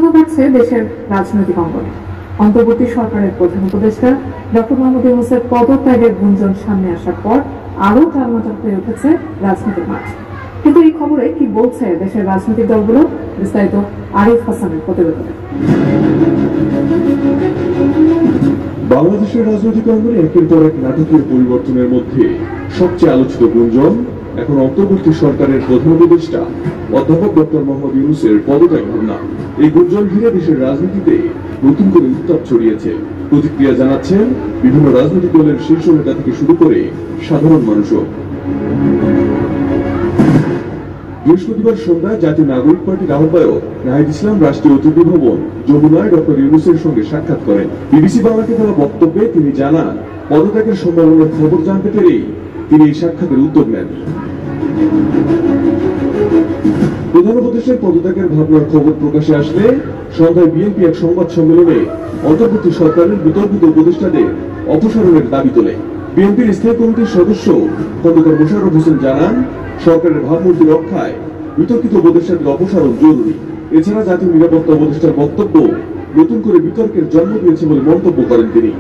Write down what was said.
চাঞ্চল্য বাড়ছে দেশের রাজনৈতিক অঙ্গনে। অন্তর্বর্তী সরকারের প্রধান উপদেষ্টা ডক্টর মোহাম্মদ ইউনূসের পদত্যাগের গুঞ্জন সামনে আসার পর আরো টালমাটাল হয়ে উঠেছে রাজনৈতিক মাঠ। কিন্তু এই খবরে কি বলছে দেশের রাজনৈতিক দলগুলো, বিস্তারিত আরিফ হাসানের প্রতিবেদনে। বাংলাদেশের রাজনৈতিক অঙ্গনে একের পর এক নাটকীয় পরিবর্তনের মধ্যে সবচেয়ে আলোচিত গুঞ্জন এখন অন্তর্বর্তী সরকারের প্রধান উপদেষ্টা অধ্যাপক ডক্টর মোহাম্মদ ইউনূসের পদত্যাগ ঘটনা। এই গুঞ্জন ঘিরে দেশের রাজনীতিতে নতুন করে উত্তাপ ছড়িয়েছে। প্রতিক্রিয়া জানাচ্ছেন বিভিন্ন রাজনৈতিক দলের শীর্ষ নেতা থেকে শুরু করে সাধারণ মানুষও। বৃহস্পতিবার সন্ধ্যায় জাতীয় নাগরিক পার্টির আহ্বায়ক নাহিদ ইসলাম রাষ্ট্রীয় অতিথি ভবন যমুনায় ডক্টর ইউনূসের সঙ্গে সাক্ষাৎ করেন। বিবিসি বাংলাকে দেওয়া বক্তব্যে তিনি জানান, পদত্যাগের সম্ভাবনার খবর জানতে পেরেই তিনি এই সাক্ষাতের উদ্যোগ নেন। প্রধান উপদেষ্টার পদত্যাগের ভাবনার খবর প্রকাশে আসলে সন্ধ্যায় বিএনপি এক সংবাদ সম্মেলনে অন্তর্বর্তী সরকারের বিতর্কিত উপদেষ্টাদের অপসারণের দাবি তোলে। বিএনপির স্থায়ী কমিটির সদস্য খন্দকার মোশাররফ হোসেন জানান, সরকারের ভাবমূর্তি রক্ষায় বিতর্কিত উপদেষ্টাদের অপসারণ জরুরি। এছাড়া জাতীয় নিরাপত্তা উপদেষ্টার বক্তব্য নতুন করে বিতর্কের জন্ম দিয়েছে বলে মন্তব্য করেন তিনি।